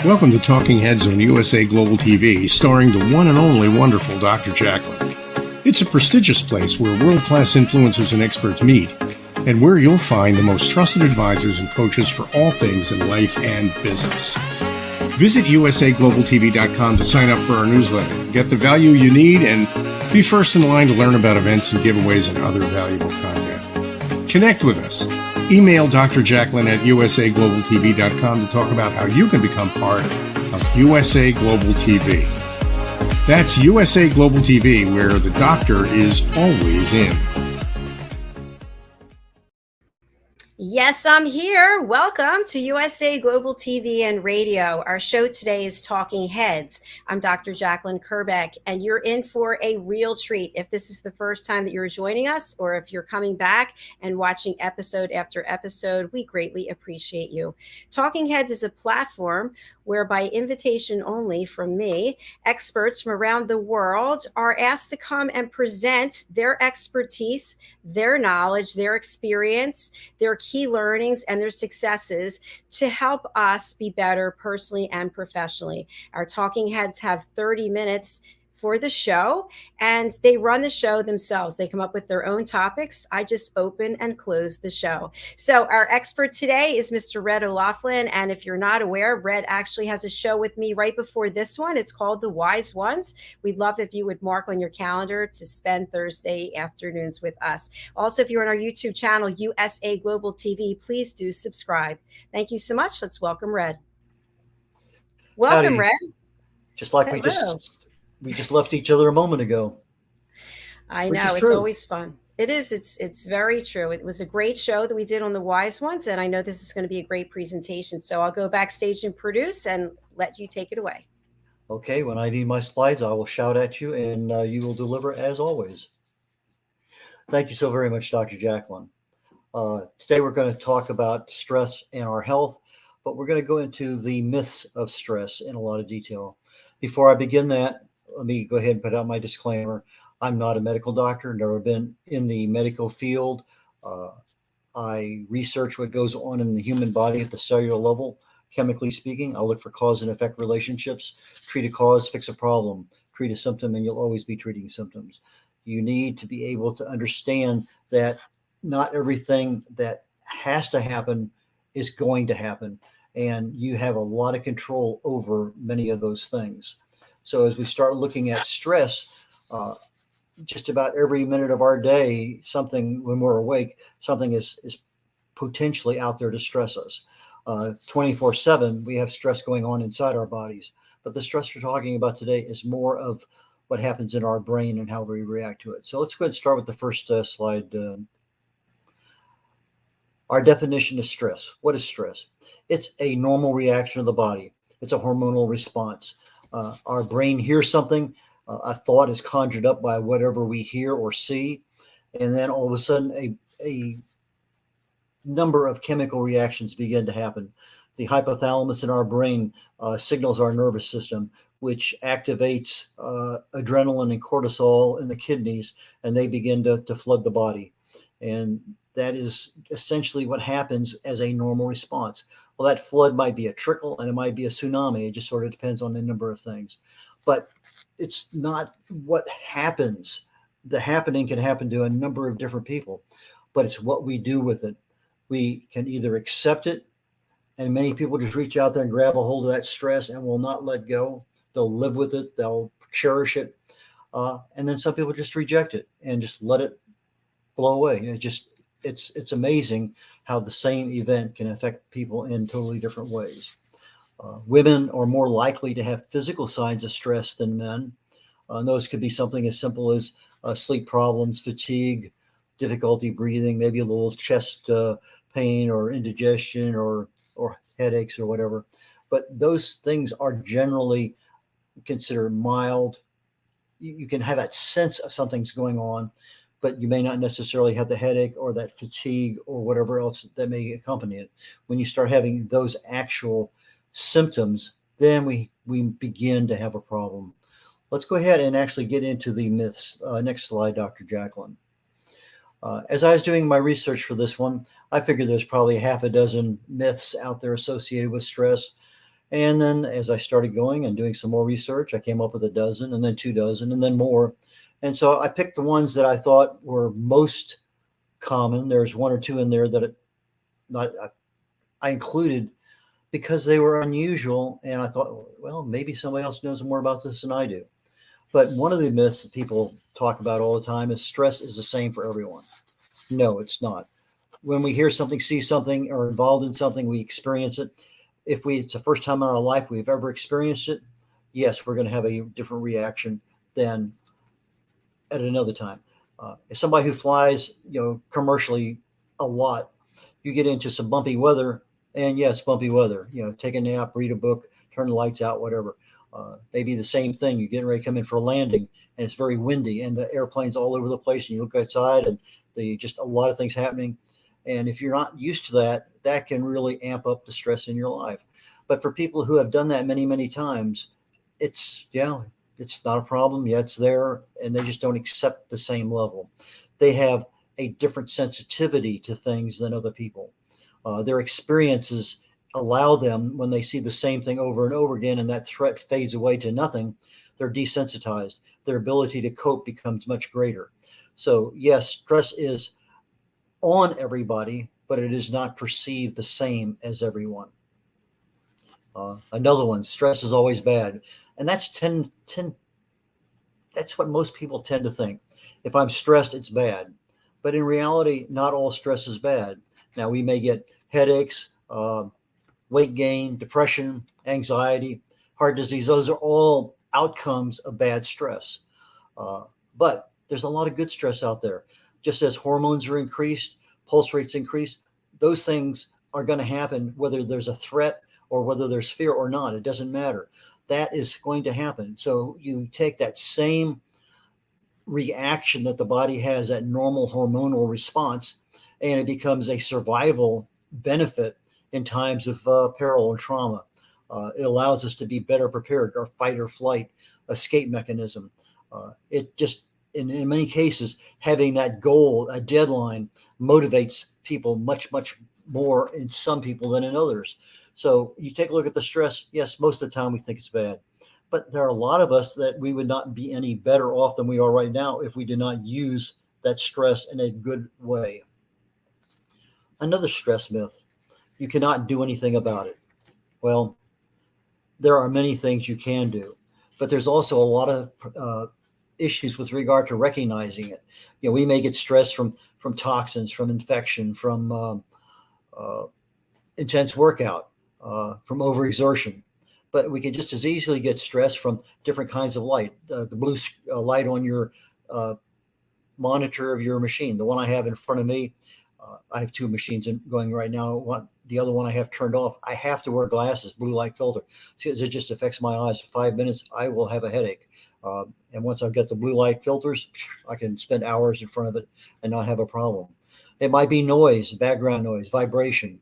Welcome to Talking Heads on USA Global TV, starring the one and only wonderful Dr. Jacqueline. It's a prestigious place where world-class influencers and experts meet, and where you'll find the most trusted advisors and coaches for all things in life and business. Visit usaglobaltv.com to sign up for our newsletter, get the value you need, and be first in line to learn about events and giveaways and other valuable content. Connect with us. Email Dr. Jacqueline at usaglobaltv.com to talk about how you can become part of USA Global TV. That's USA Global TV, where the doctor is always in. Yes, I'm here. Welcome to USA Global TV and Radio. Our show today is Talking Heads. I'm Dr. Jacqueline Kerbeck, and you're in for a real treat. If this is the first time that you're joining us, or if you're coming back and watching episode after episode, we greatly appreciate you. Talking Heads is a platform where, by invitation only from me, experts from around the world are asked to come and present their expertise, their knowledge, their experience, their key learnings, and their successes to help us be better personally and professionally. Our Talking Heads have 30 minutes for the show, and they run the show themselves. They come up with their own topics. I just open and close the show. So our expert today is Mr. red.olaughlin, and if you're not aware, Red actually has a show with me right before this one. It's called The Wise Ones. We'd love if you would mark on your calendar to spend Thursday afternoons with us. Also, if you're on our YouTube channel, USA Global TV, please do subscribe. Thank you so much. Let's welcome Red. Welcome, Howdy. Red. Just like Hello. we just left each other a moment ago. I know, it's always fun. It is. It's very true. It was a great show that we did on the Wise Ones, and I know this is going to be a great presentation. So I'll go backstage and produce and let you take it away. Okay, when I need my slides, I will shout at you, and you will deliver as always. Thank you so very much, Dr. Jacqueline. Today we're going to talk about stress and our health, but we're going to go into the myths of stress in a lot of detail. Before I begin that, let me go ahead and put out my disclaimer. I'm not a medical doctor, never been in the medical field. I research what goes on in the human body at the cellular level, chemically speaking. I look for cause and effect relationships, treat a cause, fix a problem, treat a symptom, and you'll always be treating symptoms. You need to be able to understand that not everything that has to happen is going to happen, and you have a lot of control over many of those things. So as we start looking at stress, just about every minute of our day, something, when we're awake, something is potentially out there to stress us. 24/7, we have stress going on inside our bodies. But the stress we're talking about today is more of what happens in our brain and how we react to it. So let's go ahead and start with the first slide. Our definition of stress. What is stress? It's a normal reaction of the body. It's a hormonal response. Our brain hears something, a thought is conjured up by whatever we hear or see, and then all of a sudden a number of chemical reactions begin to happen. The hypothalamus in our brain signals our nervous system, which activates adrenaline and cortisol in the kidneys, and they begin to flood the body. And that is essentially what happens as a normal response. Well, that flood might be a trickle and it might be a tsunami. It just sort of depends on a number of things. But it's not what happens. The happening can happen to a number of different people, but it's what we do with it. We can either accept it, and many people just reach out there and grab a hold of that stress and will not let go. They'll live with it. They'll cherish it. And then some people just reject it and just let it blow away. It's amazing how the same event can affect people in totally different ways. Women are more likely to have physical signs of stress than men. Those could be something as simple as sleep problems, fatigue, difficulty breathing, maybe a little chest pain or indigestion or headaches or whatever. But those things are generally considered mild. You can have that sense of something's going on, but you may not necessarily have the headache or that fatigue or whatever else that may accompany it. When you start having those actual symptoms, then we begin to have a problem. Let's go ahead and actually get into the myths. Next slide, Dr. Jacqueline. As I was doing my research for this one, I figured there's probably half a dozen myths out there associated with stress. And then as I started going and doing some more research, I came up with a dozen and then 2 dozen and then more. And so I picked the ones that I thought were most common. There's one or two in there that I included because they were unusual. And I thought, well, maybe somebody else knows more about this than I do. But one of the myths that people talk about all the time is stress is the same for everyone. No, it's not. When we hear something, see something, or involved in something, we experience it. If it's the first time in our life we've ever experienced it, yes, we're going to have a different reaction than at another time. If somebody who flies, commercially a lot, you get into some bumpy weather, and yeah, it's bumpy weather. Take a nap, read a book, turn the lights out, whatever. Maybe the same thing. You're getting ready to come in for a landing, and it's very windy, and the airplane's all over the place, and you look outside, and just a lot of things happening. And if you're not used to that, that can really amp up the stress in your life. But for people who have done that many, many times, it's not a problem. Yeah, it's there, and they just don't accept the same level. They have a different sensitivity to things than other people. Their experiences allow them, when they see the same thing over and over again and that threat fades away to nothing, they're desensitized. Their ability to cope becomes much greater. So yes, stress is on everybody, but it is not perceived the same as everyone. Another one, stress is always bad. And that's that's what most people tend to think. If I'm stressed, it's bad. But in reality, not all stress is bad. Now, we may get headaches, weight gain, depression, anxiety, heart disease. Those are all outcomes of bad stress. But there's a lot of good stress out there. Just as hormones are increased, pulse rates increase, those things are going to happen whether there's a threat or whether there's fear or not. It doesn't matter. That is going to happen. So you take that same reaction that the body has, that normal hormonal response, and it becomes a survival benefit in times of peril and trauma. It allows us to be better prepared, our fight or flight escape mechanism. It just, in many cases, having that goal, a deadline, motivates people much, much more in some people than in others. So you take a look at the stress. Yes, most of the time we think it's bad. But there are a lot of us that we would not be any better off than we are right now if we did not use that stress in a good way. Another stress myth: you cannot do anything about it. Well, there are many things you can do, but there's also a lot of issues with regard to recognizing it. We may get stress from toxins, from infection, from intense workout, from overexertion. But we can just as easily get stress from different kinds of light. The blue light on your monitor of your machine, the one I have in front of me. I have two machines going right now. The other one I have turned off. I have to wear glasses, blue light filter, because it just affects my eyes. 5 minutes, I will have a headache. And once I've got the blue light filters, I can spend hours in front of it and not have a problem. It might be noise, background noise, vibration.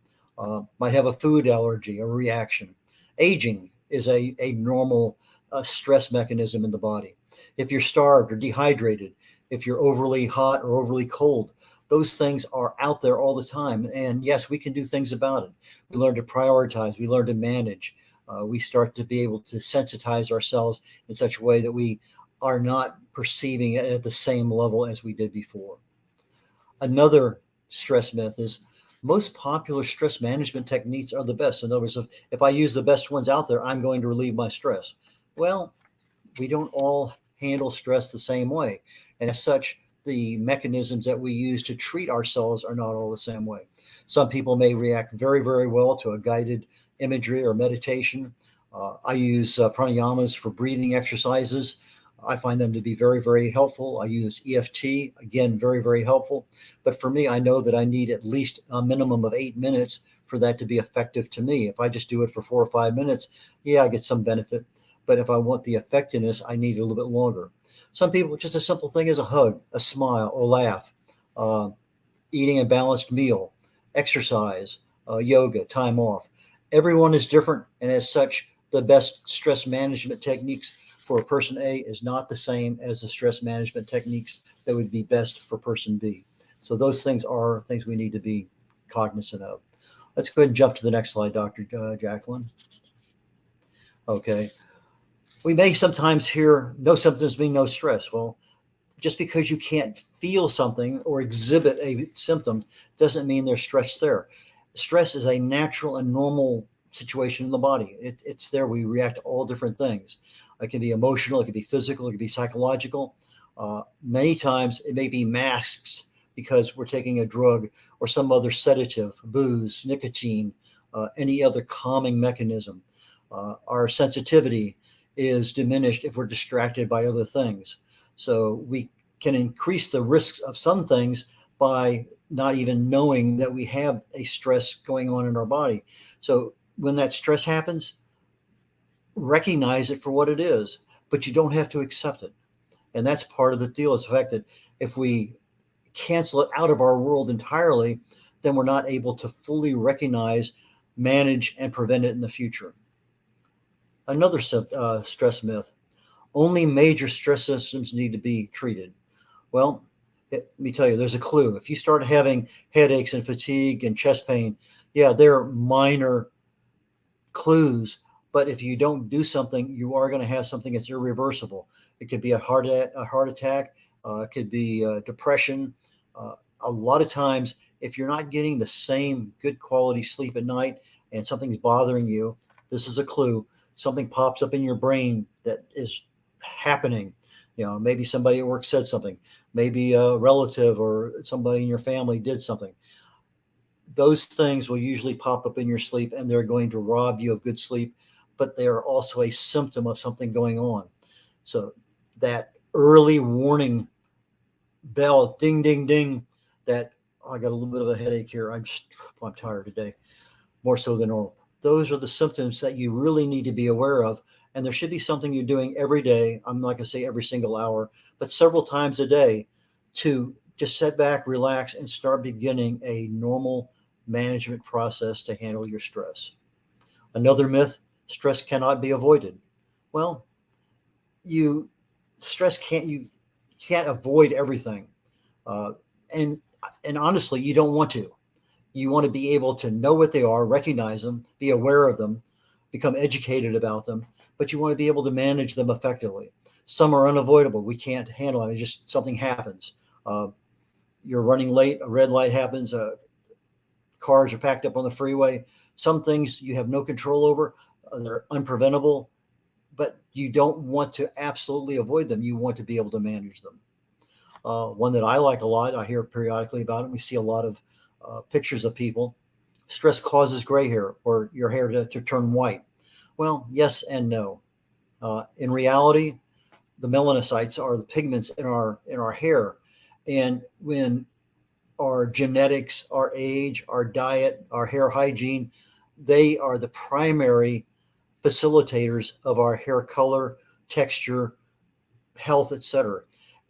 Might have a food allergy, a reaction. Aging is a normal stress mechanism in the body. If you're starved or dehydrated, if you're overly hot or overly cold, those things are out there all the time. And yes, we can do things about it. We learn to prioritize. We learn to manage. We start to be able to sensitize ourselves in such a way that we are not perceiving it at the same level as we did before. Another stress myth is most popular stress management techniques are the best. In other words, if I use the best ones out there, I'm going to relieve my stress. Well, we don't all handle stress the same way. And as such, the mechanisms that we use to treat ourselves are not all the same way. Some people may react very, very well to a guided imagery or meditation. I use pranayamas for breathing exercises. I find them to be very, very helpful. I use EFT, again, very, very helpful. But for me, I know that I need at least a minimum of 8 minutes for that to be effective to me. If I just do it for 4 or 5 minutes, yeah, I get some benefit. But if I want the effectiveness, I need a little bit longer. Some people, just a simple thing as a hug, a smile, a laugh, eating a balanced meal, exercise, yoga, time off. Everyone is different. And as such, the best stress management techniques for person A is not the same as the stress management techniques that would be best for person B. So those things are things we need to be cognizant of. Let's go ahead and jump to the next slide, Dr. Jacqueline. Okay. We may sometimes hear no symptoms mean no stress. Well, just because you can't feel something or exhibit a symptom doesn't mean there's stress there. Stress is a natural and normal situation in the body. It's there. We react to all different things. It can be emotional, it can be physical, it can be psychological. Many times it may be masks because we're taking a drug or some other sedative, booze, nicotine, any other calming mechanism. Our sensitivity is diminished if we're distracted by other things. So we can increase the risks of some things by not even knowing that we have a stress going on in our body. So when that stress happens, recognize it for what it is, but you don't have to accept it. And that's part of the deal, is the fact that if we cancel it out of our world entirely, then we're not able to fully recognize, manage, and prevent it in the future. Another stress myth: only major stress systems need to be treated. Well, let me tell you, there's a clue. If you start having headaches and fatigue and chest pain, yeah, they're minor clues. But if you don't do something, you are going to have something that's irreversible. It could be a heart attack. It could be depression. A lot of times, if you're not getting the same good quality sleep at night and something's bothering you, this is a clue. Something pops up in your brain that is happening. Maybe somebody at work said something. Maybe a relative or somebody in your family did something. Those things will usually pop up in your sleep, and they're going to rob you of good sleep, but they are also a symptom of something going on. So that early warning bell, ding, ding, ding, that I got a little bit of a headache here. I'm tired today, more so than normal. Those are the symptoms that you really need to be aware of. And there should be something you're doing every day. I'm not going to say every single hour, but several times a day to just sit back, relax, and start beginning a normal management process to handle your stress. Another myth: stress cannot be avoided. Well, you can't avoid everything. Uh, and and honestly, you don't want to. You want to be able to know what they are, recognize them, be aware of them, become educated about them, but you want to be able to manage them effectively. Some are unavoidable. We can't handle it. It's just something happens. Uh, you're running late, a red light happens, cars are packed up on the freeway. Some things you have no control over, they're unpreventable, but you don't want to absolutely avoid them. You want to be able to manage them. One that I like a lot, I hear periodically about it. We see a lot of pictures of people. Stress causes gray hair or your hair to turn white. Well, yes and no. In reality, the melanocytes are the pigments in our hair, and when our genetics, our age, our diet, our hair hygiene, they are the primary facilitators of our hair color, texture, health, etc.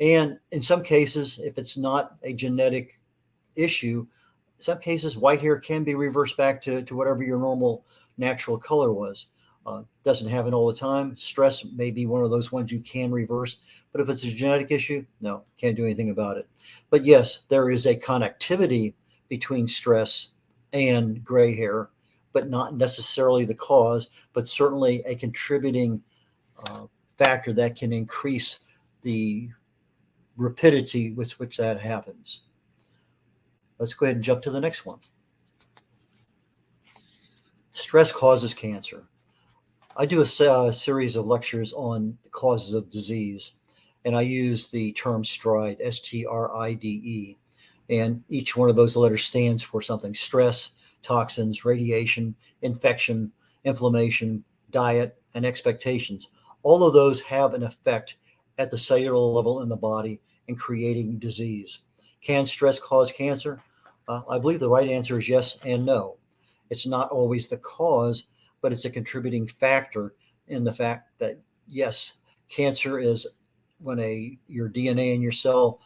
And in some cases, if it's not a genetic issue, in some cases, white hair can be reversed back to whatever your normal natural color was. Doesn't happen all the time. Stress may be one of those ones you can reverse, but if it's a genetic issue, no, can't do anything about it. But yes, there is a connectivity between stress and gray hair, but not necessarily the cause, but certainly a contributing factor that can increase the rapidity with which that happens. Let's go ahead and jump to the next one. Stress causes cancer. I do a series of lectures on the causes of disease, and I use the term STRIDE, STRIDE. And each one of those letters stands for something: stress, toxins, radiation, infection, inflammation, diet, and expectations. All of those have an effect at the cellular level in the body in creating disease. Can stress cause cancer? I believe the right answer is yes and no. It's not always the cause, but it's a contributing factor in the fact that, yes, cancer is when your DNA in your cell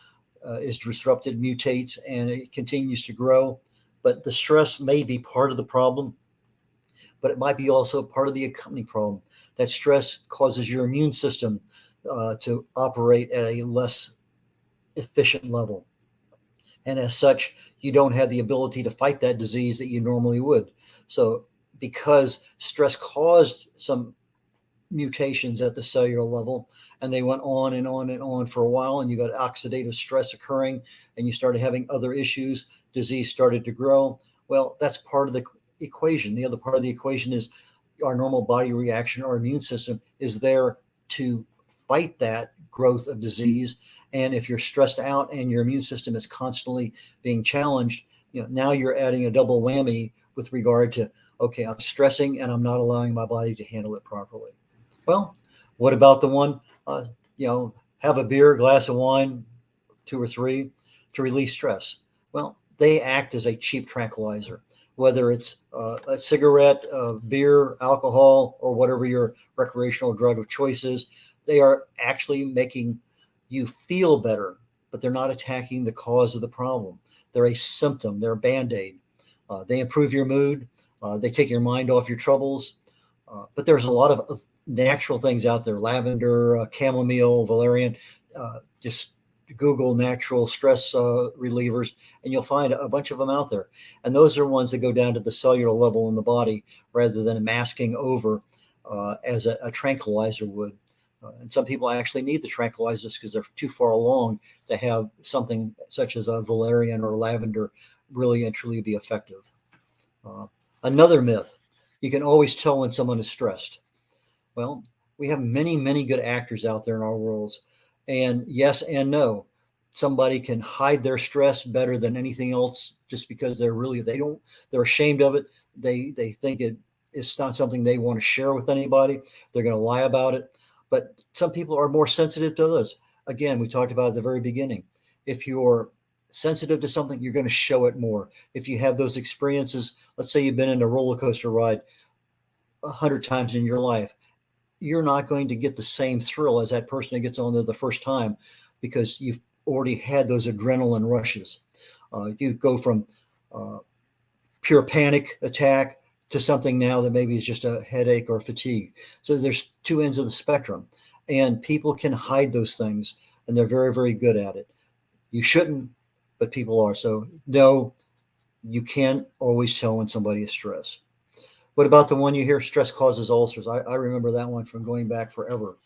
is disrupted, mutates, and it continues to grow. But the stress may be part of the problem, but it might be also part of the accompanying problem. That stress causes your immune system to operate at a less efficient level. And as such, you don't have the ability to fight that disease that you normally would. So because stress caused some mutations at the cellular level, and they went on and on and on for a while, and you got oxidative stress occurring, and you started having other issues. Disease started to grow. Well, that's part of the equation. The other part of the equation is our normal body reaction. Our immune system is there to fight that growth of disease. And if you're stressed out and your immune system is constantly being challenged, now you're adding a double whammy with regard to, okay, I'm stressing and I'm not allowing my body to handle it properly. Well, what about the one, have a beer, glass of wine, 2 or 3 to relieve stress? Well, they act as a cheap tranquilizer, whether it's a cigarette, beer, alcohol, or whatever your recreational drug of choice is. They are actually making you feel better, but they're not attacking the cause of the problem. They're a symptom. They're a Band-Aid. They improve your mood. They take your mind off your troubles. But there's a lot of natural things out there: lavender, chamomile, valerian. Just Google natural stress relievers, and you'll find a bunch of them out there. And those are ones that go down to the cellular level in the body rather than masking over as a tranquilizer would. And some people actually need the tranquilizers because they're too far along to have something such as a valerian or lavender really and truly be effective. Another myth: you can always tell when someone is stressed. Well, we have many, many good actors out there in our worlds. And yes and no. Somebody can hide their stress better than anything else just because they're ashamed of it. They think it's not something they want to share with anybody. They're going to lie about it. But some people are more sensitive to others. Again, we talked about at the very beginning. If you're sensitive to something, you're going to show it more. If you have those experiences, let's say you've been in a roller coaster ride 100 times in your life, you're not going to get the same thrill as that person that gets on there the first time because you've already had those adrenaline rushes. You go from pure panic attack to something now that maybe is just a headache or fatigue. So there's 2 ends of the spectrum, and people can hide those things, and they're very, very good at it. You shouldn't, but people are. So no, you can't always tell when somebody is stressed. What about the one you hear, stress causes ulcers? I remember that one from going back forever.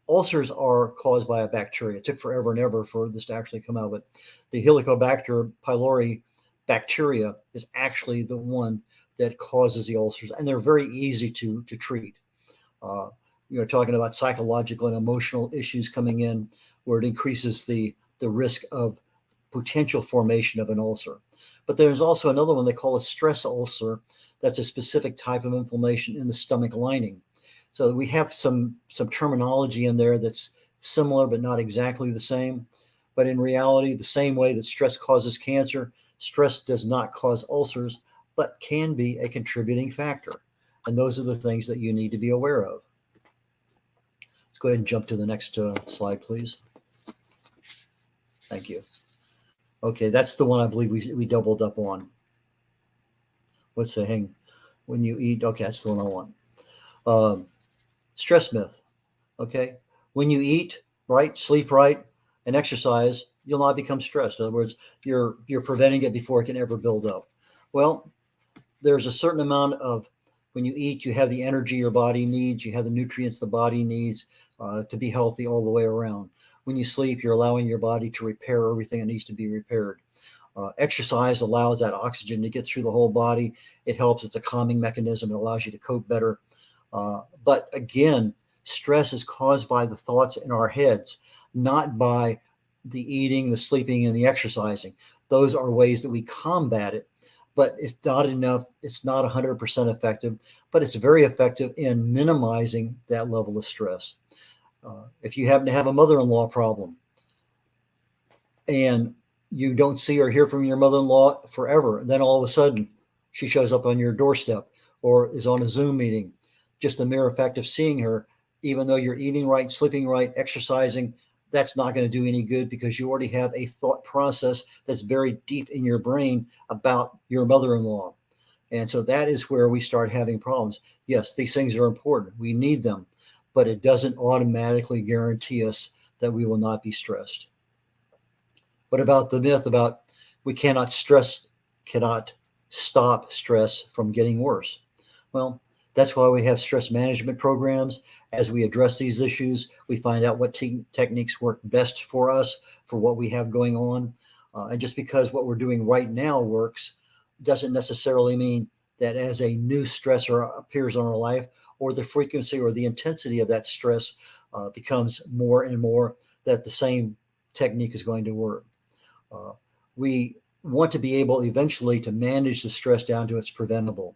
Ulcers are caused by a bacteria. It took forever and ever for this to actually come out, but the Helicobacter pylori bacteria is actually the one that causes the ulcers, and they're very easy to treat. Talking about psychological and emotional issues coming in, where it increases the risk of potential formation of an ulcer. But there's also another one they call a stress ulcer. That's a specific type of inflammation in the stomach lining. So we have some terminology in there that's similar but not exactly the same. But in reality, the same way that stress causes cancer, stress does not cause ulcers, but can be a contributing factor. And those are the things that you need to be aware of. Let's go ahead and jump to the next slide, please. Thank you. Okay, that's the one I believe we doubled up on. What's the hang? When you eat, okay, that's the one I want. Stress myth. Okay, when you eat right, sleep right, and exercise, you'll not become stressed. In other words, you're preventing it before it can ever build up. Well, there's a certain amount of, when you eat, you have the energy your body needs, you have the nutrients the body needs to be healthy all the way around. When you sleep, you're allowing your body to repair everything that needs to be repaired. Exercise allows that oxygen to get through the whole body. It helps. It's a calming mechanism. It allows you to cope better. But again, stress is caused by the thoughts in our heads, not by the eating, the sleeping, and the exercising. Those are ways that we combat it, but it's not enough. It's not 100% effective, but it's very effective in minimizing that level of stress. If you happen to have a mother-in-law problem and you don't see or hear from your mother-in-law forever, and then all of a sudden she shows up on your doorstep or is on a Zoom meeting, just the mere fact of seeing her, even though you're eating right, sleeping right, exercising, that's not going to do any good because you already have a thought process that's buried deep in your brain about your mother-in-law. And so that is where we start having problems. Yes, these things are important. We need them, but it doesn't automatically guarantee us that we will not be stressed. What about the myth about we cannot stop stress from getting worse? Well, That's why we have stress management programs. As we address these issues, we find out what techniques work best for us for what we have going on. And just because what we're doing right now works doesn't necessarily mean that as a new stressor appears on our life, or the frequency or the intensity of that stress becomes more and more, that the same technique is going to work. We want to be able eventually to manage the stress down to it's preventable.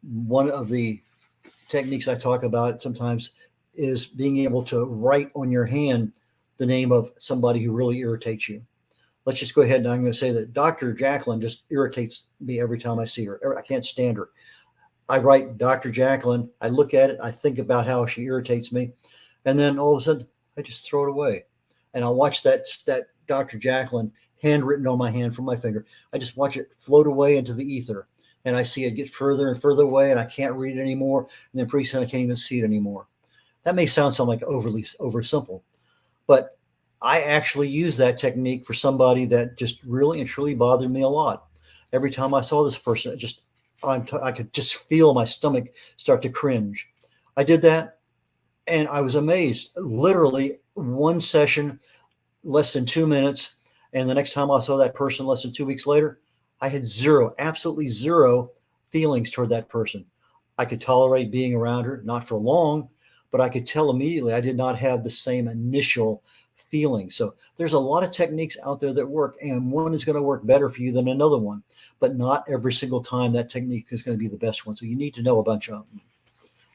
One of the techniques I talk about sometimes is being able to write on your hand the name of somebody who really irritates you. Let's just go ahead and I'm going to say that Dr. Jacqueline just irritates me every time I see her. I can't stand her. I write Dr. Jacqueline, I look at it, I think about how she irritates me, and then all of a sudden I just throw it away. And I'll watch that Dr. Jacqueline handwritten on my hand from my finger. I just watch it float away into the ether. And I see it get further and further away, and I can't read it anymore. And then pretty soon I can't even see it anymore. That may sound like over simple, but I actually use that technique for somebody that just really and truly bothered me a lot. Every time I saw this person, I could just feel my stomach start to cringe. I did that, and I was amazed. Literally one session, less than 2 minutes, and the next time I saw that person, less than 2 weeks later, I had absolutely zero feelings toward that person. I could tolerate being around her, not for long, but I could tell immediately I did not have the same initial feeling. So there's a lot of techniques out there that work, and one is going to work better for you than another one, but not every single time that technique is going to be the best one. So you need to know a bunch of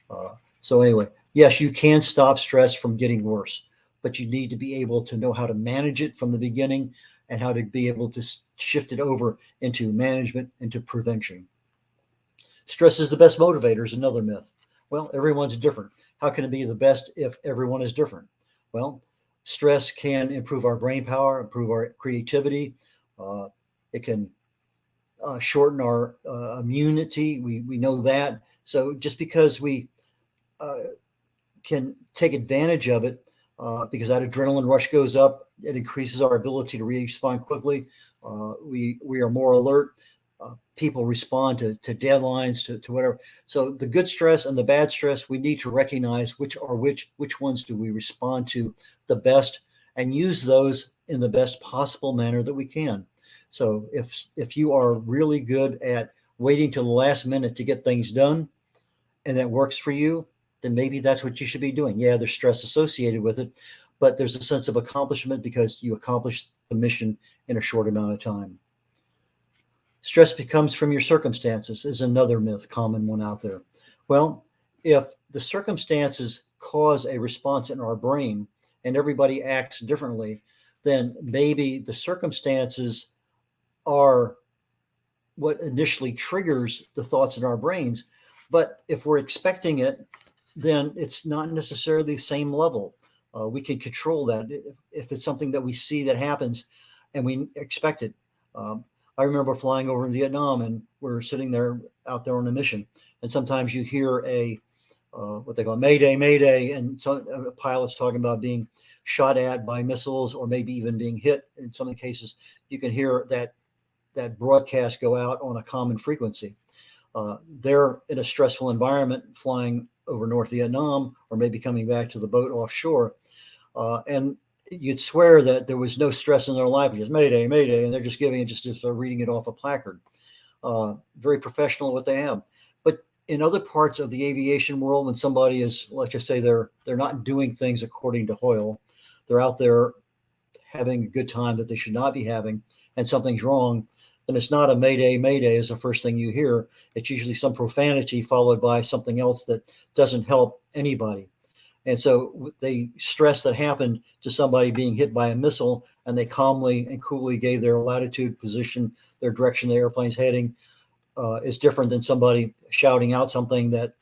them. So anyway, yes, you can stop stress from getting worse, but you need to be able to know how to manage it from the beginning and how to be able to shift it over into management, into prevention. Stress is the best motivator is another myth. Well, everyone's different. How can it be the best if everyone is different? Well, stress can improve our brain power, improve our creativity. It can shorten our immunity. We know that. So just because we can take advantage of it, because that adrenaline rush goes up, it increases our ability to respond quickly. We are more alert. People respond to deadlines, to whatever. So the good stress and the bad stress, we need to recognize which ones do we respond to the best, and use those in the best possible manner that we can. So if you are really good at waiting till the last minute to get things done, and that works for you, then maybe that's what you should be doing. Yeah, there's stress associated with it, but there's a sense of accomplishment because you accomplished the mission in a short amount of time. Stress becomes from your circumstances is another myth, common one out there. Well, if the circumstances cause a response in our brain and everybody acts differently, then maybe the circumstances are what initially triggers the thoughts in our brains. But if we're expecting it, then it's not necessarily the same level. We can control that if it's something that we see that happens and we expect it. I remember flying over in Vietnam, and we're sitting there out there on a mission, and sometimes you hear what they call Mayday, Mayday, and a pilot's talking about being shot at by missiles or maybe even being hit. In some cases, you can hear that broadcast go out on a common frequency. They're in a stressful environment flying over North Vietnam, or maybe coming back to the boat offshore, and you'd swear that there was no stress in their life, just Mayday, Mayday, and they're just giving it, just reading it off a placard. Very professional at what they have. But in other parts of the aviation world, when somebody is, let's just say they're not doing things according to Hoyle, they're out there having a good time that they should not be having, and something's wrong, then it's not a Mayday, Mayday is the first thing you hear. It's usually some profanity followed by something else that doesn't help anybody. And so the stress that happened to somebody being hit by a missile, and they calmly and coolly gave their latitude, position, their direction the airplane's heading, is different than somebody shouting out something that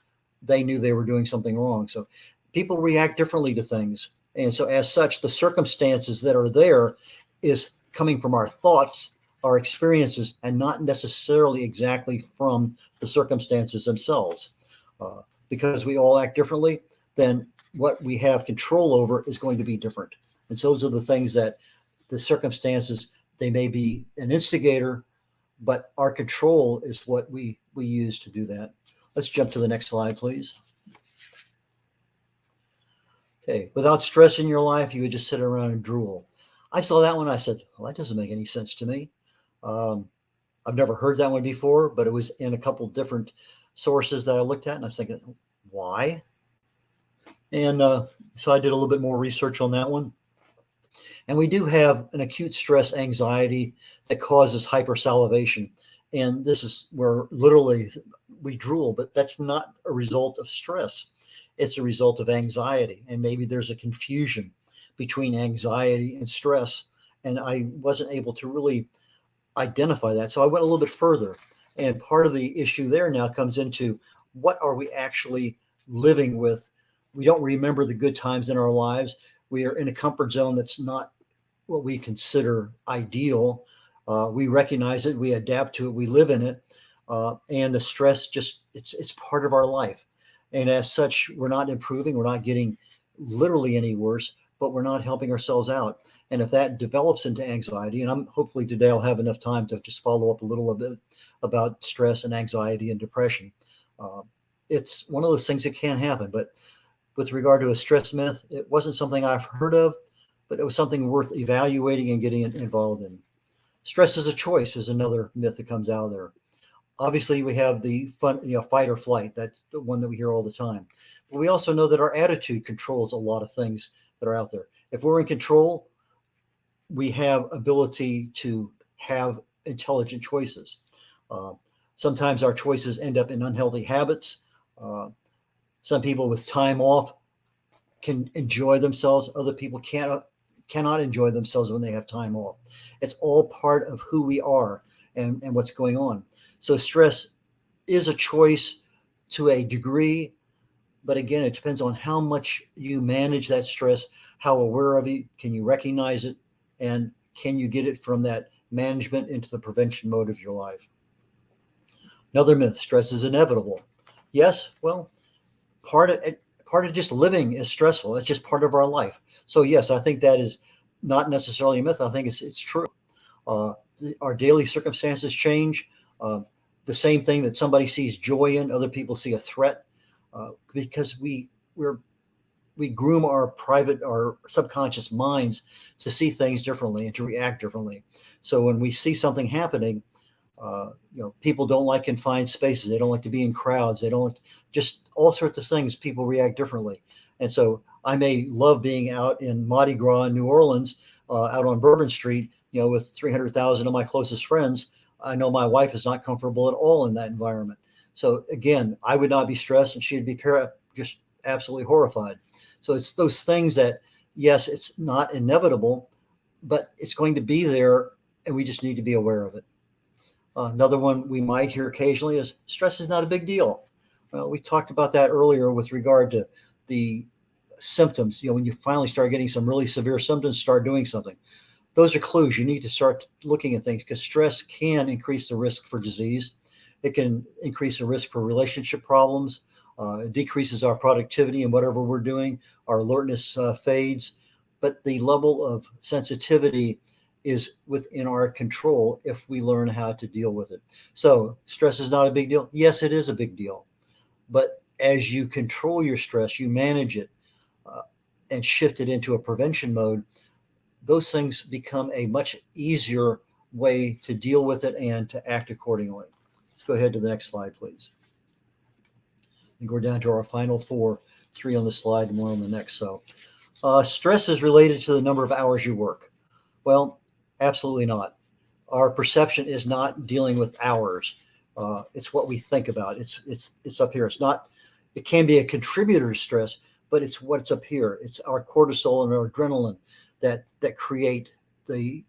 they knew they were doing something wrong. So people react differently to things. And so as such, the circumstances that are there is coming from our thoughts, our experiences, and not necessarily exactly from the circumstances themselves. Because we all act differently, then what we have control over is going to be different. And so those are the things that the circumstances, they may be an instigator, but our control is what we use to do that. Let's jump to the next slide, please. Okay, without stress in your life, you would just sit around and drool. I saw that one. I said, well, that doesn't make any sense to me. I've never heard that one before, but it was in a couple different sources that I looked at, and I was thinking, why? And so I did a little bit more research on that one. And we do have an acute stress anxiety that causes hypersalivation. And this is where literally we drool, but that's not a result of stress. It's a result of anxiety. And maybe there's a confusion between anxiety and stress. And I wasn't able to really identify that. So I went a little bit further. And part of the issue there now comes into what are we actually living with? We don't remember the good times in our lives. We are in a comfort zone that's not what we consider ideal. We recognize it, we adapt to it, we live in it. And the stress just, it's part of our life. And as such, we're not improving, we're not getting literally any worse, but we're not helping ourselves out. And if that develops into anxiety, and I'm hopefully today I'll have enough time to just follow up a little bit about stress and anxiety and depression. It's one of those things that can happen. But with regard to a stress myth, it wasn't something I've heard of, but it was something worth evaluating and getting involved in. Stress is a choice is another myth that comes out of there. Obviously, we have the fight or flight. That's the one that we hear all the time. But we also know that our attitude controls a lot of things that are out there. If we're in control, we have ability to have intelligent choices. Sometimes our choices end up in unhealthy habits. Some people with time off can enjoy themselves. Other people cannot enjoy themselves when they have time off. It's all part of who we are and what's going on. So stress is a choice to a degree, but again, it depends on how much you manage that stress, how aware of it, can you recognize it, and can you get it from that management into the prevention mode of your life. Another myth, stress is inevitable. Yes, well, part of just living is stressful. It's just part of our life. So yes, I think that is not necessarily a myth. I think it's true. Our daily circumstances change. The same thing that somebody sees joy in, other people see a threat, because we groom our subconscious minds to see things differently and to react differently. So when we see something happening, people don't like confined spaces. They don't like to be in crowds. They don't just all sorts of things. People react differently. And so I may love being out in Mardi Gras in New Orleans, out on Bourbon Street, with 300,000 of my closest friends. I know my wife is not comfortable at all in that environment. So again, I would not be stressed and she'd be just absolutely horrified. So it's those things that, yes, it's not inevitable, but it's going to be there and we just need to be aware of it. Another one we might hear occasionally is stress is not a big deal. Well, we talked about that earlier with regard to the symptoms. When you finally start getting some really severe symptoms, start doing something. Those are clues. You need to start looking at things because stress can increase the risk for disease. It can increase the risk for relationship problems. It decreases our productivity in whatever we're doing. Our alertness fades. But the level of sensitivity is within our control if we learn how to deal with it. So stress is not a big deal. Yes, it is a big deal. But as you control your stress, you manage it and shift it into a prevention mode, those things become a much easier way to deal with it and to act accordingly. Let's go ahead to the next slide, please. I think we're down to our final three on the slide and one on the next. So stress is related to the number of hours you work. Well, absolutely not. Our perception is not dealing with hours. It's what we think about. It's up here. It can be a contributor to stress, but it's what's up here. It's our cortisol and our adrenaline that create the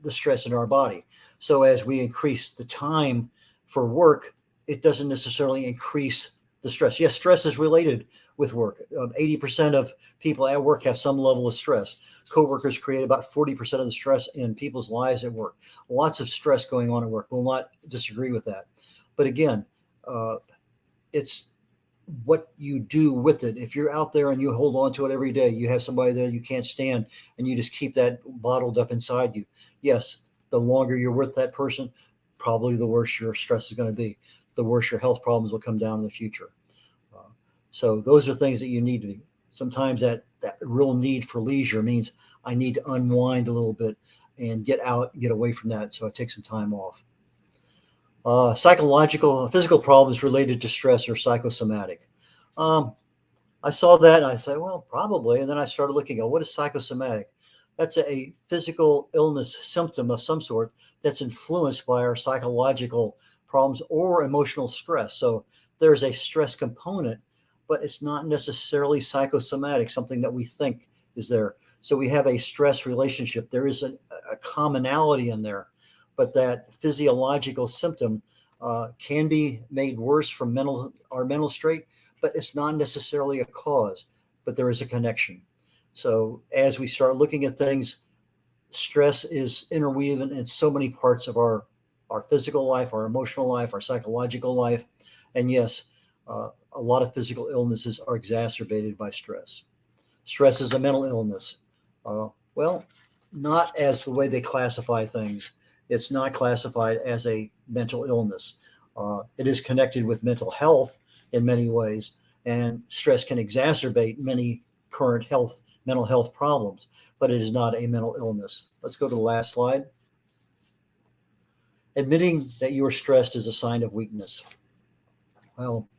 stress in our body. So as we increase the time for work, it doesn't necessarily increase the stress. Yes, stress is related with work. 80% of people at work have some level of stress. Coworkers create about 40% of the stress in people's lives at work. Lots of stress going on at work. We'll not disagree with that. But again, it's what you do with it. If you're out there and you hold on to it every day, you have somebody there you can't stand and you just keep that bottled up inside you. Yes, the longer you're with that person, probably the worse your stress is going to be. the worse your health problems will come down in the future. So those are things that you need to do. Sometimes that real need for leisure means I need to unwind a little bit and get out, get away from that. So I take some time off. Psychological, physical problems related to stress are psychosomatic. I saw that and I said, well, probably. And then I started looking at what is psychosomatic? That's a physical illness symptom of some sort that's influenced by our psychological problems or emotional stress. So there's a stress component, but it's not necessarily psychosomatic, something that we think is there. So we have a stress relationship. There is a commonality in there, but that physiological symptom can be made worse from our mental state, but it's not necessarily a cause, but there is a connection. So as we start looking at things, stress is interwoven in so many parts of our physical life, our emotional life, our psychological life. And yes, a lot of physical illnesses are exacerbated by stress. Stress is a mental illness. Well, not as the way they classify things. It's not classified as a mental illness. It is connected with mental health in many ways, and stress can exacerbate many current mental health problems, but it is not a mental illness. Let's go to the last slide. Admitting that you are stressed is a sign of weakness. Well,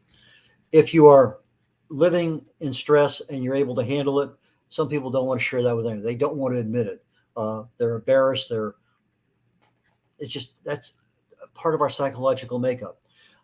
if you are living in stress and you're able to handle it, some people don't want to share that with anyone. They don't want to admit it. They're embarrassed. That's part of our psychological makeup.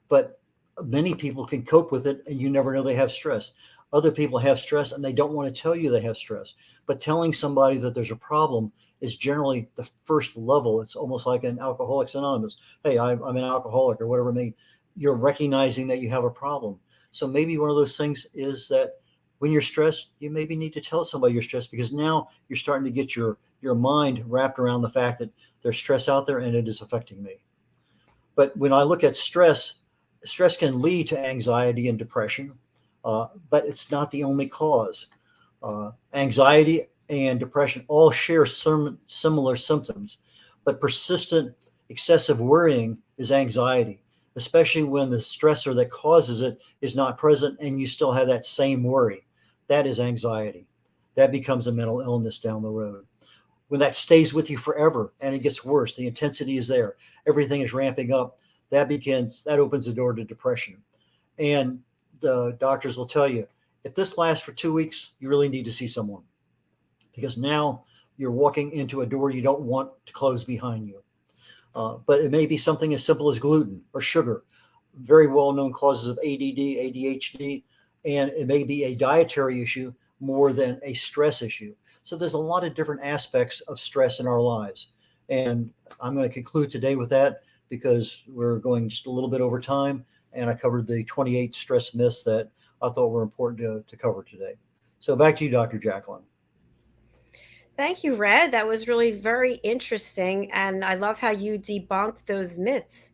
But many people can cope with it and you never know they have stress. Other people have stress and they don't want to tell you they have stress. But telling somebody that there's a problem is generally the first level. It's almost like an Alcoholics Anonymous. Hey, I'm an alcoholic or whatever it may be. You're recognizing that you have a problem. So maybe one of those things is that when you're stressed, you maybe need to tell somebody you're stressed, because now you're starting to get your mind wrapped around the fact that there's stress out there and it is affecting me. But when I look at stress can lead to anxiety and depression, but it's not the only cause. Anxiety and depression all share some similar symptoms, but persistent excessive worrying is anxiety, especially when the stressor that causes it is not present and you still have that same worry. That is anxiety. That becomes a mental illness down the road. When that stays with you forever and it gets worse, the intensity is there, everything is ramping up, that opens the door to depression. And the doctors will tell you, if this lasts for 2 weeks, you really need to see someone, because now you're walking into a door you don't want to close behind you. But it may be something as simple as gluten or sugar, very well-known causes of ADD, ADHD, and it may be a dietary issue more than a stress issue. So there's a lot of different aspects of stress in our lives. And I'm going to conclude today with that because we're going just a little bit over time, and I covered the 28 stress myths that I thought were important to cover today. So back to you, Dr. Jacqueline. Thank you, Red. That was really very interesting. And I love how you debunked those myths.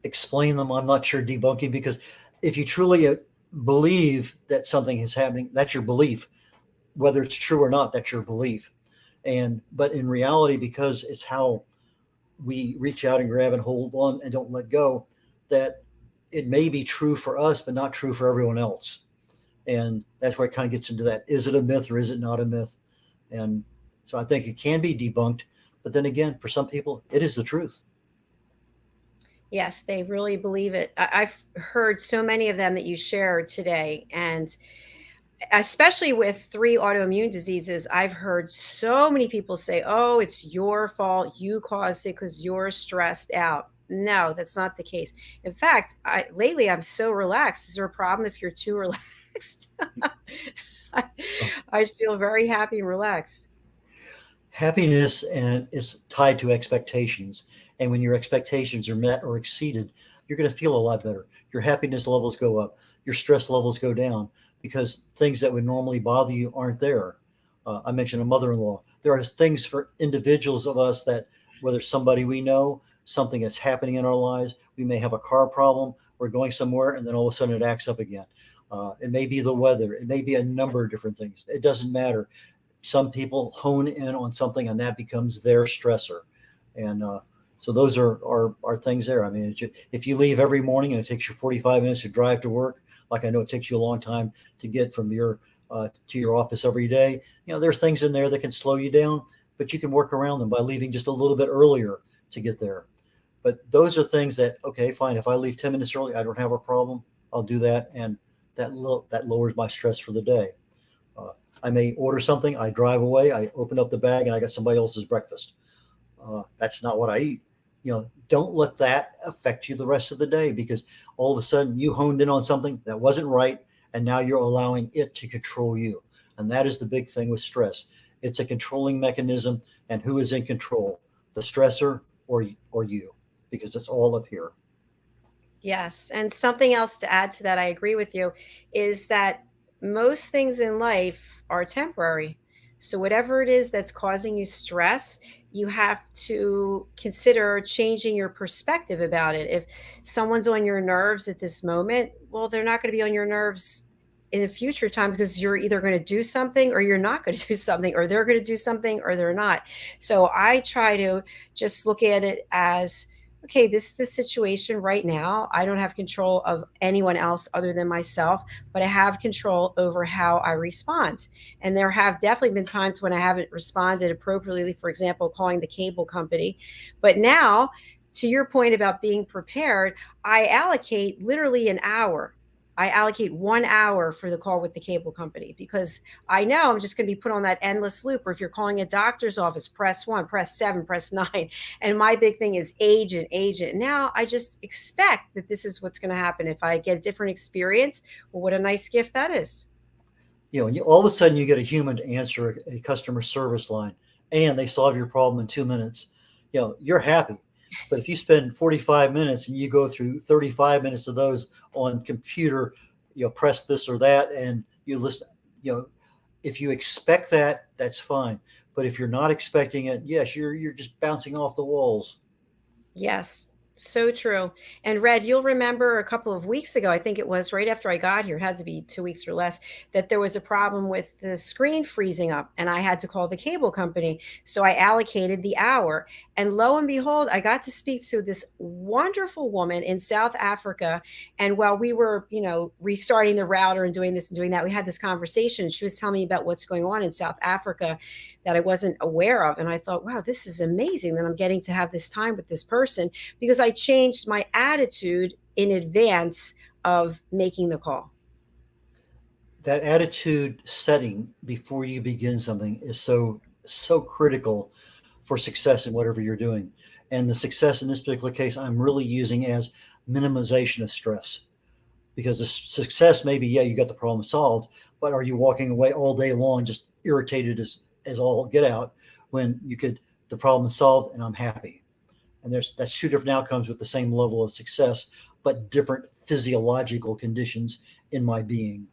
Explain them. I'm not sure debunking, because if you truly believe that something is happening, that's your belief. Whether it's true or not, that's your belief. But in reality, because it's how we reach out and grab and hold on and don't let go, that it may be true for us, but not true for everyone else. And that's where it kind of gets into that. Is it a myth or is it not a myth? And so I think it can be debunked. But then again, for some people, it is the truth. Yes, they really believe it. I've heard so many of them that you shared today. And especially with 3 autoimmune diseases, I've heard so many people say, oh, it's your fault. You caused it because you're stressed out. No, that's not the case. In fact, lately I'm so relaxed. Is there a problem if you're too relaxed? I just feel very happy and relaxed. Happiness is tied to expectations. And when your expectations are met or exceeded, you're going to feel a lot better. Your happiness levels go up. Your stress levels go down, because things that would normally bother you aren't there. I mentioned a mother-in-law. There are things for individuals of us that, whether somebody we know, something that's happening in our lives, we may have a car problem, we're going somewhere, and then all of a sudden it acts up again. It may be the weather. It may be a number of different things. It doesn't matter. Some people hone in on something and that becomes their stressor. And So those are things there. I mean, if you leave every morning and it takes you 45 minutes to drive to work, like I know it takes you a long time to get from your to your office every day, there's things in there that can slow you down, but you can work around them by leaving just a little bit earlier to get there. But those are things that, okay, fine. If I leave 10 minutes early, I don't have a problem. I'll do that, and that lowers my stress for the day. Uh, I may order something. I drive away. I open up the bag, and I got somebody else's breakfast. That's not what I eat. Don't let that affect you the rest of the day, because all of a sudden you honed in on something that wasn't right, and now you're allowing it to control you. And that is the big thing with stress. It's a controlling mechanism, and who is in control, the stressor or you, because it's all up here. Yes. And something else to add to that, I agree with you, is that most things in life are temporary. So, whatever it is that's causing you stress, you have to consider changing your perspective about it. If someone's on your nerves at this moment, well, they're not going to be on your nerves in the future time, because you're either going to do something or you're not going to do something, or they're going to do something or they're not. So, I try to just look at it as, okay, this is the situation right now. I don't have control of anyone else other than myself, but I have control over how I respond. And there have definitely been times when I haven't responded appropriately, for example, calling the cable company. But now, to your point about being prepared, I allocate literally an hour. I allocate 1 hour for the call with the cable company, because I know I'm just going to be put on that endless loop. Or if you're calling a doctor's office, press 1, press 7, press 9. And my big thing is agent, agent. Now I just expect that this is what's going to happen. If I get a different experience, well, what a nice gift that is. And all of a sudden you get a human to answer a customer service line, and they solve your problem in 2 minutes. You're happy. But if you spend 45 minutes and you go through 35 minutes of those on computer, press this or that, and you listen, if you expect that, that's fine. But if you're not expecting it, yes, you're just bouncing off the walls. Yes, so true. And Red, you'll remember a couple of weeks ago, I think it was right after I got here, it had to be 2 weeks or less, that there was a problem with the screen freezing up and I had to call the cable company. So I allocated the hour. And lo and behold, I got to speak to this wonderful woman in South Africa. And while we were, restarting the router and doing this and doing that, we had this conversation. She was telling me about what's going on in South Africa that I wasn't aware of. And I thought, wow, this is amazing that I'm getting to have this time with this person, because I changed my attitude in advance of making the call. That attitude setting before you begin something is so critical for success in whatever you're doing. And the success in this particular case, I'm really using as minimization of stress, because the success may be, yeah, you got the problem solved, but are you walking away all day long just irritated as all get out, when the problem is solved and I'm happy? And that's two different outcomes with the same level of success, but different physiological conditions in my being.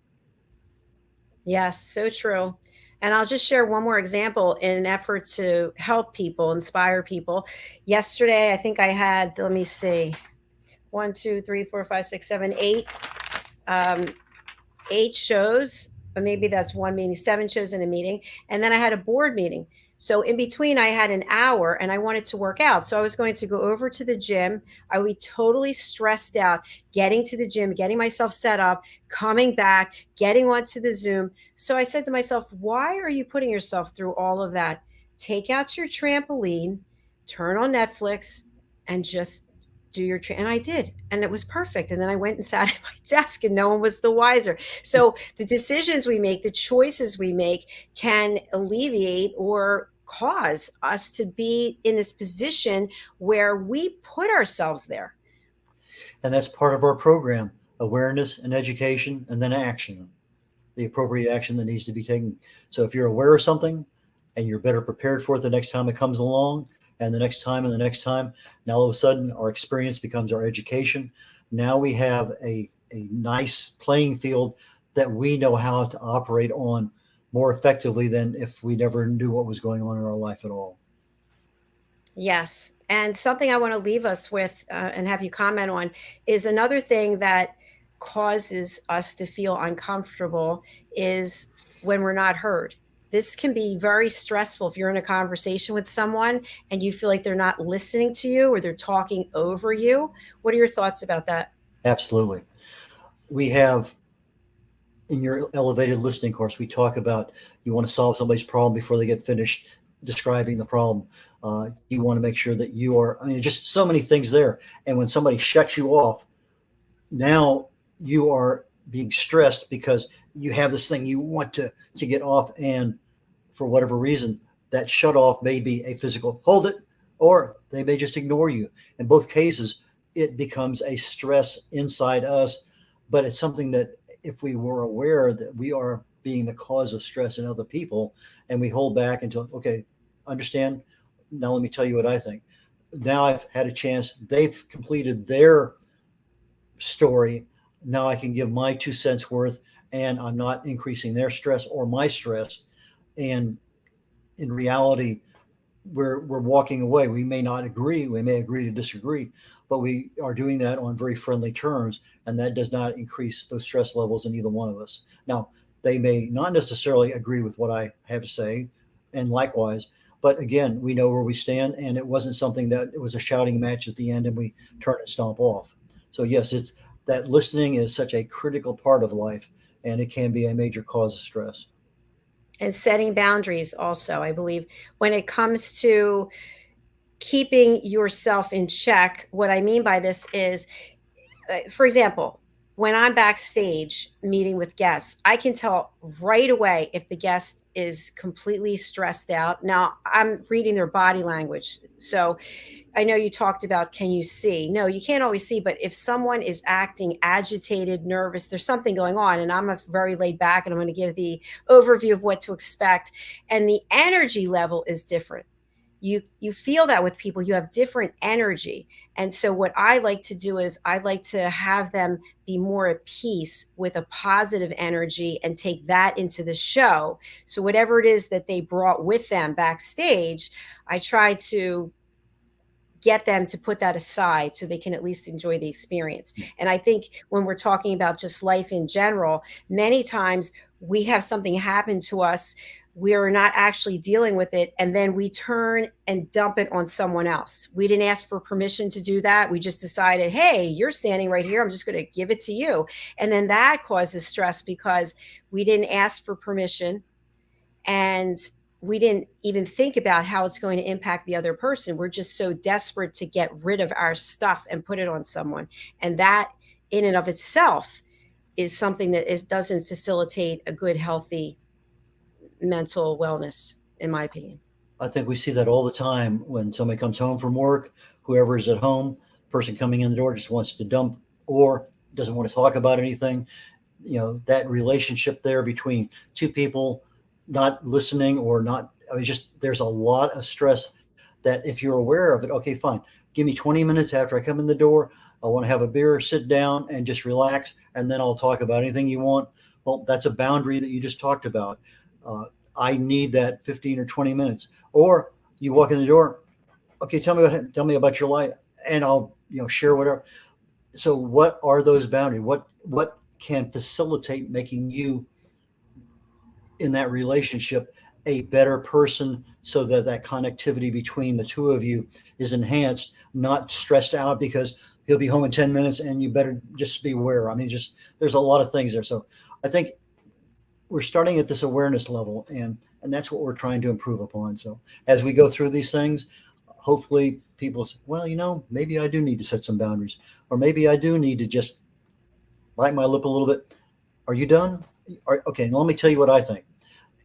Yes, so true. And I'll just share one more example in an effort to help people, inspire people. Yesterday, I think I had, let me see, 1, 2, 3, 4, 5, 6, 7, 8, 8 shows, or maybe that's one meeting, 7 shows in a meeting. And then I had a board meeting. So in between, I had an hour and I wanted to work out. So I was going to go over to the gym. I would be totally stressed out, getting to the gym, getting myself set up, coming back, getting onto the Zoom. So I said to myself, why are you putting yourself through all of that? Take out your trampoline, turn on Netflix, and just do your and I did, and it was perfect. And then I went and sat at my desk and no one was the wiser. So the decisions we make, the choices we make, can alleviate or cause us to be in this position where we put ourselves there. And that's part of our program: awareness and education, and then action, the appropriate action that needs to be taken. So if you're aware of something and you're better prepared for it the next time it comes along, and the next time and the next time, now all of a sudden our experience becomes our education. Now we have a nice playing field that we know how to operate on more effectively than if we never knew what was going on in our life at all. Yes. And something I want to leave us with and have you comment on is another thing that causes us to feel uncomfortable is when we're not heard. This can be very stressful if you're in a conversation with someone and you feel like they're not listening to you or they're talking over you. What are your thoughts about that? Absolutely. We have in your elevated listening course, we talk about you want to solve somebody's problem before they get finished describing the problem. You want to make sure that you are, I mean, just so many things there. And when somebody shuts you off, now you are being stressed because you have this thing you want to get off. And for whatever reason, that shut off may be a physical hold it, or they may just ignore you. In both cases, it becomes a stress inside us, but it's something that if we were aware that we are being the cause of stress in other people and we hold back until, okay, understand, now let me tell you what I think. Now I've had a chance, they've completed their story. Now I can give my 2 cents worth and I'm not increasing their stress or my stress. And in reality, we're walking away. We may not agree. We may agree to disagree, but we are doing that on very friendly terms, and that does not increase those stress levels in either one of us. Now, they may not necessarily agree with what I have to say, and likewise. But again, we know where we stand, and it wasn't something that it was a shouting match at the end, and we turn and stomp off. So yes, it's that listening is such a critical part of life, and it can be a major cause of stress. And setting boundaries also, I believe, when it comes to keeping yourself in check. What I mean by this is, for example, when I'm backstage meeting with guests, I can tell right away if the guest is completely stressed out. Now, I'm reading their body language. So I know you talked about, can you see? No, you can't always see, but if someone is acting agitated, nervous, there's something going on. And I'm a very laid back and I'm going to give the overview of what to expect. And the energy level is different. You feel that with people, you have different energy. And so what I like to do is I like to have them be more at peace with a positive energy and take that into the show. So whatever it is that they brought with them backstage, I try to get them to put that aside so they can at least enjoy the experience. And I think when we're talking about just life in general, many times we have something happen to us, we're not actually dealing with it, and then we turn and dump it on someone else. We didn't ask for permission to do that. We just decided, hey, you're standing right here, I'm just going to give it to you. And then that causes stress because we didn't ask for permission, and we didn't even think about how it's going to impact the other person. We're just so desperate to get rid of our stuff and put it on someone. And that in and of itself is something that doesn't facilitate a good, healthy mental wellness, in my opinion. I think we see that all the time when somebody comes home from work, whoever is at home, person coming in the door just wants to dump or doesn't want to talk about anything. You know, that relationship there between two people not listening or not, I mean, just there's a lot of stress that if you're aware of it, okay, fine. Give me 20 minutes after I come in the door. I want to have a beer, sit down and just relax, and then I'll talk about anything you want. Well, that's a boundary that you just talked about. I need that 15 or 20 minutes. Or you walk in the door, okay, tell me about your life, and I'll share whatever. So what are those boundaries? What can facilitate making you in that relationship a better person so that that connectivity between the two of you is enhanced, not stressed out because he'll be home in 10 minutes and you better just be aware. I mean, just there's a lot of things there. So I think we're starting at this awareness level, and that's what we're trying to improve upon. So as we go through these things, hopefully people say, well, maybe I do need to set some boundaries, or maybe I do need to just bite my lip a little bit. Are you done? Okay, let me tell you what I think.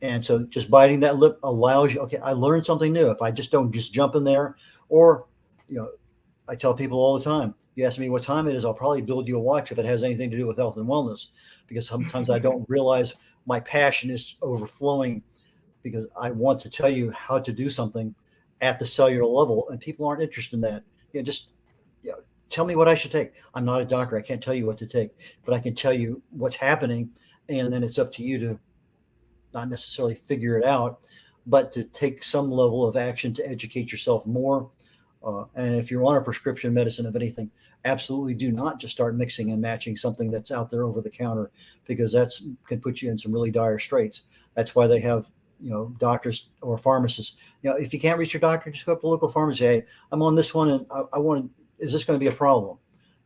And so just biting that lip allows you, okay, I learned something new. If I just don't just jump in there, or, I tell people all the time, you ask me what time it is, I'll probably build you a watch if it has anything to do with health and wellness, because sometimes I don't realize my passion is overflowing because I want to tell you how to do something at the cellular level, and people aren't interested in that. Just tell me what I should take. I'm not a doctor. I can't tell you what to take, but I can tell you what's happening, and then it's up to you to not necessarily figure it out, but to take some level of action to educate yourself more. And if you're on a prescription medicine of anything, absolutely do not just start mixing and matching something that's out there over the counter, because that's can put you in some really dire straits. That's why they have doctors or pharmacists. If you can't reach your doctor, just go up to the local pharmacy. Hey, I'm on this one, and I want. Is this going to be a problem?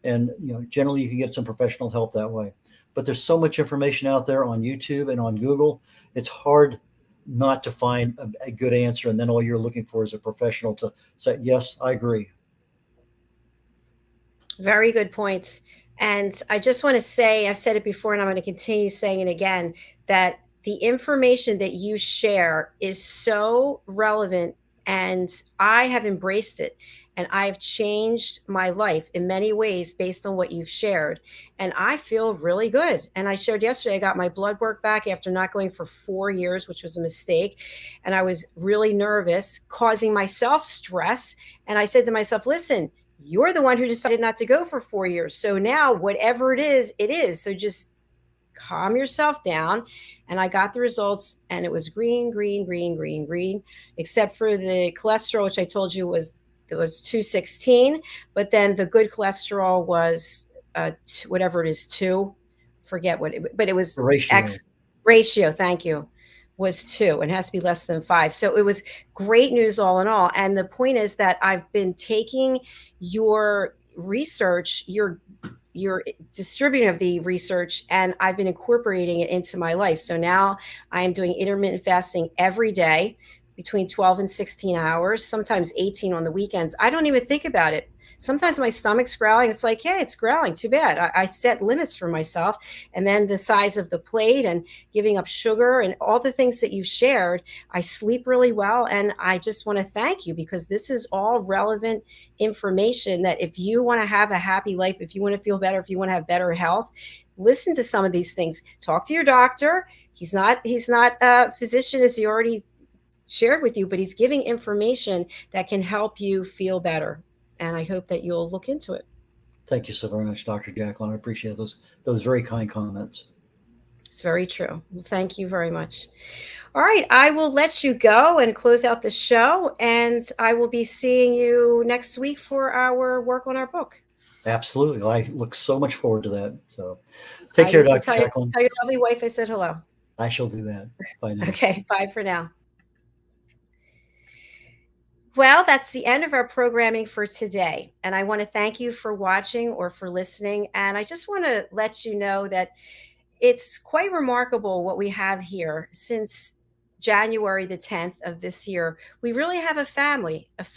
And generally, you can get some professional help that way. But there's so much information out there on YouTube and on Google. It's hard not to find a good answer, and then all you're looking for is a professional to say, yes, I agree. Very good points. And I just want to say, I've said it before and I'm going to continue saying it again, that the information that you share is so relevant, and I have embraced it. And I've changed my life in many ways based on what you've shared. And I feel really good. And I shared yesterday, I got my blood work back after not going for 4 years, which was a mistake. And I was really nervous, causing myself stress. And I said to myself, listen, you're the one who decided not to go for 4 years. So now whatever it is, it is. So just calm yourself down. And I got the results, and it was green, green, green, green, green, except for the cholesterol, which I told you was 216. But then the good cholesterol was whatever it is, 2. Forget what but it was ratio. Thank you. Was 2, and has to be less than 5. So it was great news all in all. And the point is that I've been taking your research, your distributing of the research, and I've been incorporating it into my life. So now I am doing intermittent fasting every day between 12 and 16 hours, sometimes 18 on the weekends. I don't even think about it. Sometimes my stomach's growling. It's like, hey, it's growling. Too bad. I set limits for myself. And then the size of the plate and giving up sugar and all the things that you shared, I sleep really well. And I just want to thank you, because this is all relevant information that if you want to have a happy life, if you want to feel better, if you want to have better health, listen to some of these things. Talk to your doctor. He's not a physician, as he already shared with you, but he's giving information that can help you feel better. And I hope that you'll look into it. Thank you so very much, Dr. Jacqueline. I appreciate those very kind comments. It's very true. Well, thank you very much. All right, I will let you go and close out the show, and I will be seeing you next week for our work on our book. Absolutely. I look so much forward to that. So take care, Dr. Jacqueline. Tell your lovely wife I said hello. I shall do that. Bye now. Okay, bye for now. Well, that's the end of our programming for today. And I want to thank you for watching or for listening. And I just want to let you know that it's quite remarkable what we have here. Since January the 10th of this year, we really have a family of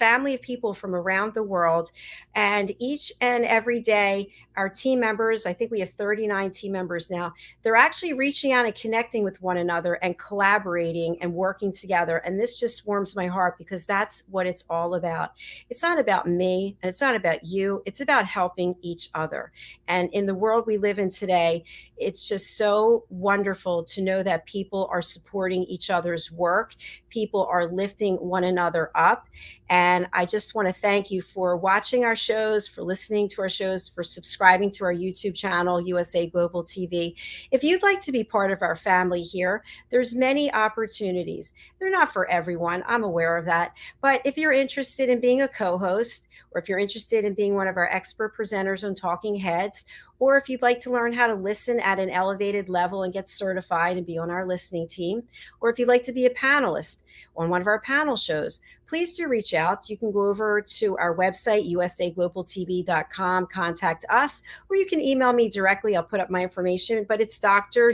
people from around the world. And each and every day, our team members, I think we have 39 team members now, they're actually reaching out and connecting with one another and collaborating and working together. And this just warms my heart, because that's what it's all about. It's not about me, and it's not about you. It's about helping each other. And in the world we live in today, it's just so wonderful to know that people are supporting each other's work. People are lifting one another up. And I just want to thank you for watching our shows, for listening to our shows, for subscribing to our YouTube channel, USA Global TV. If you'd like to be part of our family here, there's many opportunities. They're not for everyone. I'm aware of that. But if you're interested in being a co-host, or if you're interested in being one of our expert presenters on Talking Heads, or if you'd like to learn how to listen at an elevated level and get certified and be on our listening team, or if you'd like to be a panelist on one of our panel shows, please do reach out. You can go over to our website, usaglobaltv.com, contact us, or you can email me directly. I'll put up my information, but it's Dr.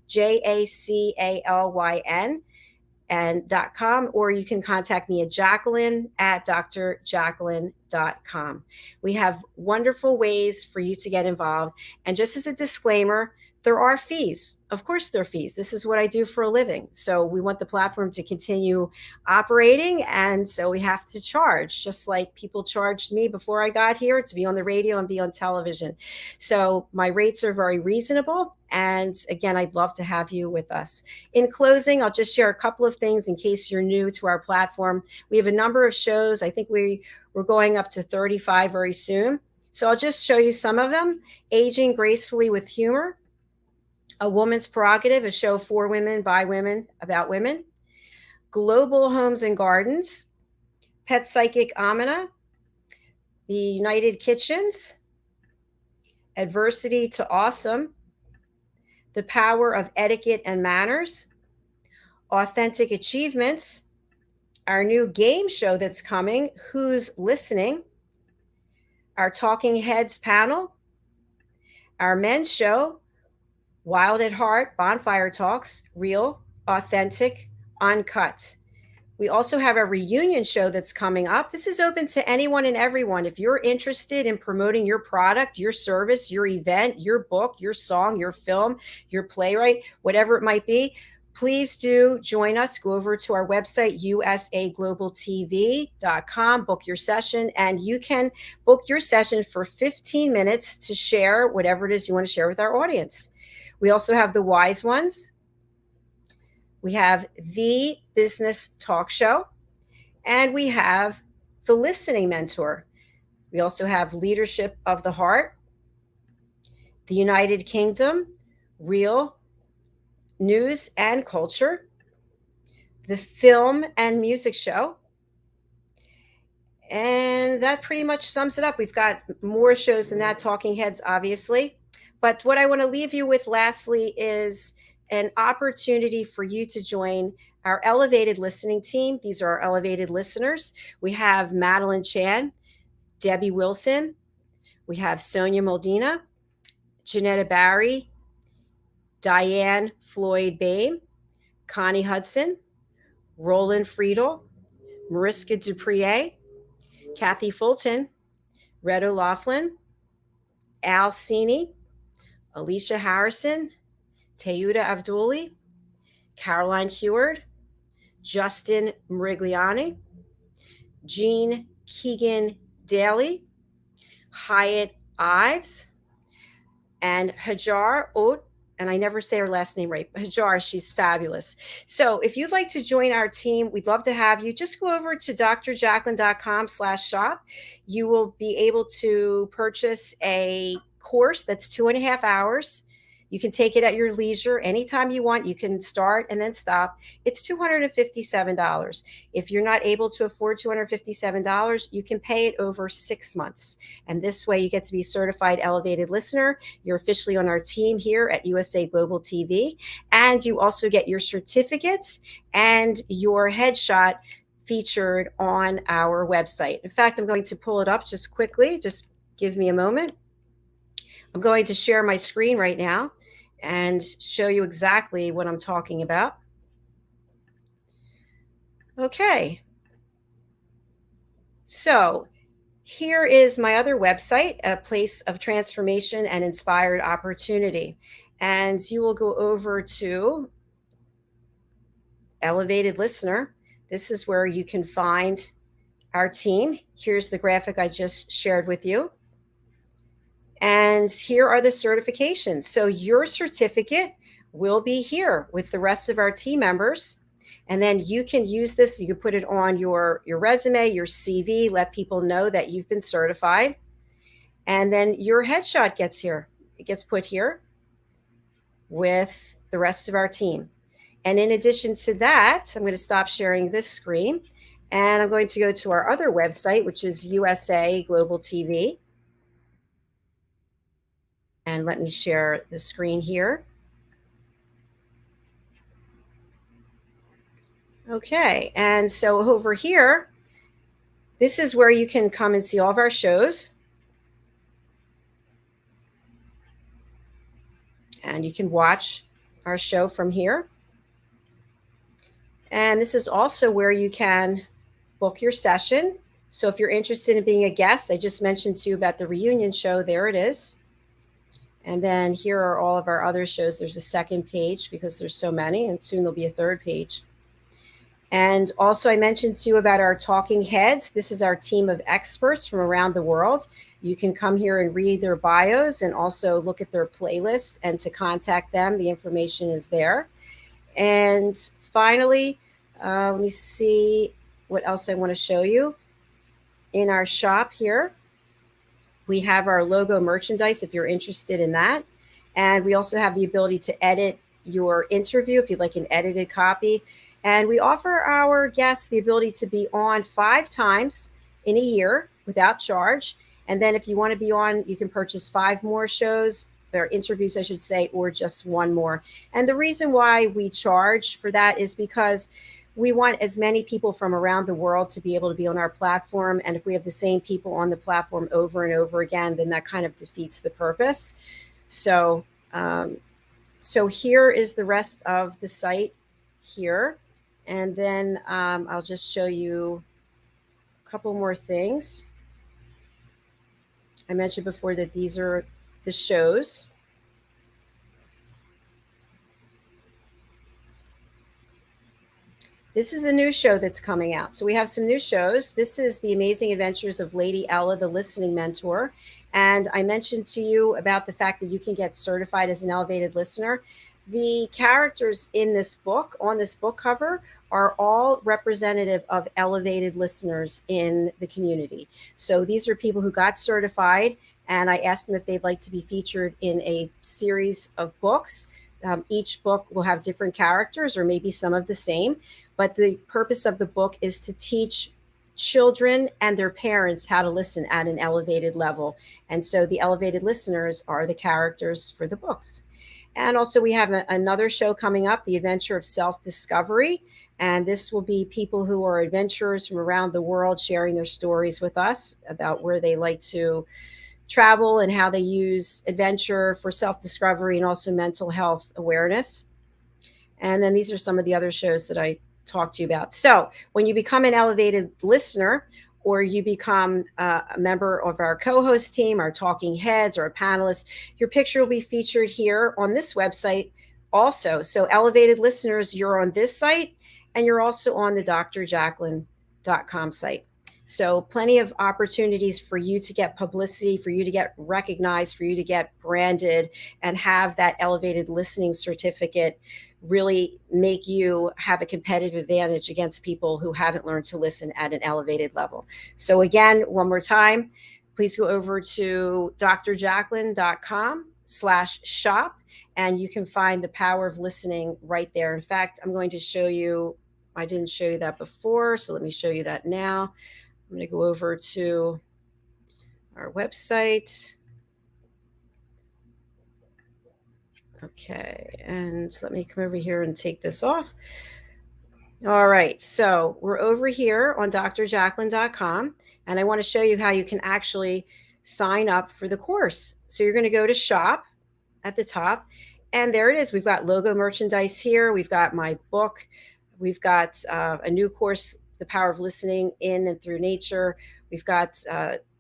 Jacqualyn and .com, or you can contact me at Jacqueline at drjacqueline.com. We have wonderful ways for you to get involved. And just as a disclaimer, there are fees. Of course, there are fees. This is what I do for a living. So we want the platform to continue operating. And so we have to charge, just like people charged me before I got here to be on the radio and be on television. So my rates are very reasonable. And again, I'd love to have you with us. In closing, I'll just share a couple of things in case you're new to our platform. We have a number of shows. I think we're going up to 35 very soon. So I'll just show you some of them. Aging Gracefully with Humor, A Woman's Prerogative, a show for women, by women, about women. Global Homes and Gardens, Pet Psychic Amina, The United Kitchens, Adversity to Awesome, The Power of Etiquette and Manners, Authentic Achievements, our new game show that's coming, Who's Listening, our Talking Heads panel, our men's show, Wild at Heart, Bonfire Talks, real, authentic, uncut. We also have a reunion show that's coming up. This is open to anyone and everyone. If you're interested in promoting your product, your service, your event, your book, your song, your film, your playwright, whatever it might be, please do join us. Go over to our website, usaglobaltv.com, book your session, and you can book your session for 15 minutes to share whatever it is you want to share with our audience. We also have the Wise Ones. We have the Business Talk Show, and we have the Listening Mentor. We also have Leadership of the Heart, the United Kingdom, Real News and Culture, the Film and Music Show. And that pretty much sums it up. We've got more shows than that, Talking Heads, obviously. But what I want to leave you with lastly is an opportunity for you to join our elevated listening team. These are our elevated listeners. We have Madeline Chan, Debbie Wilson. We have Sonia Moldina, Janetta Barry, Diane Floyd Bain, Connie Hudson, Roland Friedel, Mariska Duprier, Kathy Fulton, red.olaughlin, Al Cini, Alicia Harrison, Teuda Avduli, Caroline Heward, Justin Merigliani, Jean Keegan Daly, Hyatt Ives, and Hajar Oat. And I never say her last name right. Hajar, she's fabulous. So if you'd like to join our team, we'd love to have you. Just go over to drjacqueline.com/shop. You will be able to purchase a course that's 2.5 hours. You can take it at your leisure anytime you want. You can start and then stop. It's $257. If you're not able to afford $257, you can pay it over 6 months. And this way you get to be certified elevated listener. You're officially on our team here at USA Global TV. And you also get your certificates and your headshot featured on our website. In fact, I'm going to pull it up just quickly. Just give me a moment. I'm going to share my screen right now and show you exactly what I'm talking about. Okay. So here is my other website, a place of transformation and inspired opportunity. And you will go over to Elevated Listener. This is where you can find our team. Here's the graphic I just shared with you. And here are the certifications. So your certificate will be here with the rest of our team members. And then you can use this. You can put it on your resume, your CV, let people know that you've been certified. And then your headshot gets here. It gets put here with the rest of our team. And in addition to that, I'm going to stop sharing this screen. And I'm going to go to our other website, which is USA Global TV. And let me share the screen here. Okay, and so over here, this is where you can come and see all of our shows. And you can watch our show from here. And this is also where you can book your session. So if you're interested in being a guest, I just mentioned to you about the reunion show. There it is. And then here are all of our other shows. There's a second page because there's so many, and soon there'll be a third page. And also I mentioned to you about our Talking Heads. This is our team of experts from around the world. You can come here and read their bios and also look at their playlists, and to contact them, the information is there. And finally, let me see what else I want to show you. In our shop here, we have our logo merchandise if you're interested in that. And we also have the ability to edit your interview if you'd like an edited copy. And we offer our guests the ability to be on 5 times in a year without charge. And then if you want to be on, you can purchase 5 more shows or interviews, I should say, or just one more. And the reason why we charge for that is because we want as many people from around the world to be able to be on our platform. And if we have the same people on the platform over and over again, then that kind of defeats the purpose. So, so here is the rest of the site here. And then I'll just show you a couple more things. I mentioned before that these are the shows. This is a new show that's coming out. So we have some new shows. This is The Amazing Adventures of Lady Ella, the Listening Mentor. And I mentioned to you about the fact that you can get certified as an elevated listener. The characters in this book, on this book cover, are all representative of elevated listeners in the community. So these are people who got certified, and I asked them if they'd like to be featured in a series of books. Each book will have different characters or maybe some of the same. But the purpose of the book is to teach children and their parents how to listen at an elevated level. And so the elevated listeners are the characters for the books. And also we have another show coming up, The Adventure of Self-Discovery. And this will be people who are adventurers from around the world sharing their stories with us about where they like to travel and how they use adventure for self-discovery and also mental health awareness. And then these are some of the other shows that I talked to you about. So when you become an elevated listener, or you become a member of our co-host team, our talking heads, or a panelist, your picture will be featured here on this website also. So elevated listeners, you're on this site, and you're also on the drjacqueline.com site. So plenty of opportunities for you to get publicity, for you to get recognized, for you to get branded, and have that elevated listening certificate really make you have a competitive advantage against people who haven't learned to listen at an elevated level. So again, one more time, please go over to drjacqueline.com/shop, and you can find the power of listening right there. In fact, I'm going to show you, I didn't show you that before, so let me show you that now. I'm going to go over to our website. Okay, and let me come over here and take this off. All right, so we're over here on drjacqueline.com, and I want to show you how you can actually sign up for the course. So you're going to go to shop at the top, and there it is. We've got logo merchandise here. We've got my book. We've got a new course, The Power of Listening in and Through Nature. We've got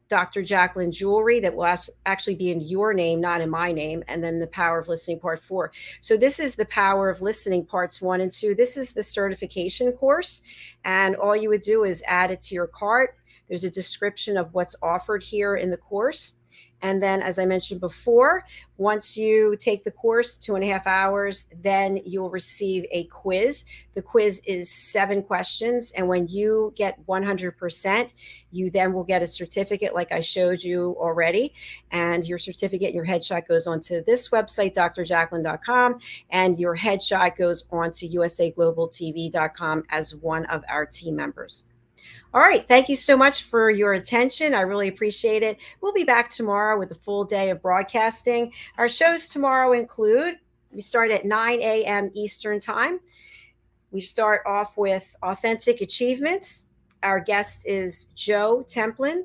Dr. Jacqueline jewelry that will actually be in your name, not in my name. And then the Power of Listening Part 4. So this is the Power of Listening Parts 1 and 2. This is the certification course. And all you would do is add it to your cart. There's a description of what's offered here in the course. And then, as I mentioned before, once you take the course, 2.5 hours, then you'll receive a quiz. The quiz is 7 questions. And when you get 100%, you then will get a certificate like I showed you already. And your certificate, your headshot goes onto this website, drjacqueline.com, and your headshot goes onto usaglobaltv.com as one of our team members. All right. Thank you so much for your attention. I really appreciate it. We'll be back tomorrow with a full day of broadcasting. Our shows tomorrow include, we start at 9 a.m. Eastern Time. We start off with Authentic Achievements. Our guest is Joe Templin.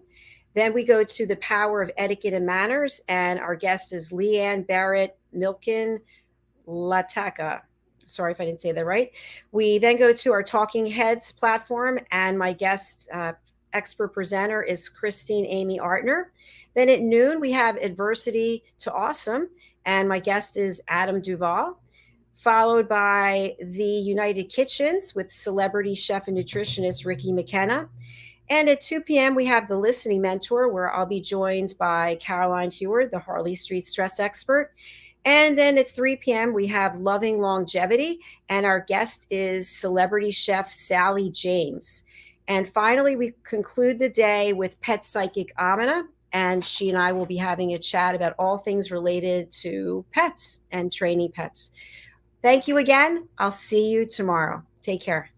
Then we go to The Power of Etiquette and Manners, and our guest is Leanne Barrett Milken Lataka. Sorry if I didn't say that right. We then go to our Talking Heads platform, and my guest expert presenter is Christine Amy Artner. Then at noon, we have Adversity to Awesome, and my guest is Adam Duvall, followed by the United Kitchens with celebrity chef and nutritionist Ricky McKenna. And at 2 p.m., we have The Listening Mentor, where I'll be joined by Caroline Heward, the Harley Street stress expert. And then at 3 p.m., we have Loving Longevity, and our guest is celebrity chef Sally James. And finally, we conclude the day with pet psychic Amina, and she and I will be having a chat about all things related to pets and training pets. Thank you again. I'll see you tomorrow. Take care.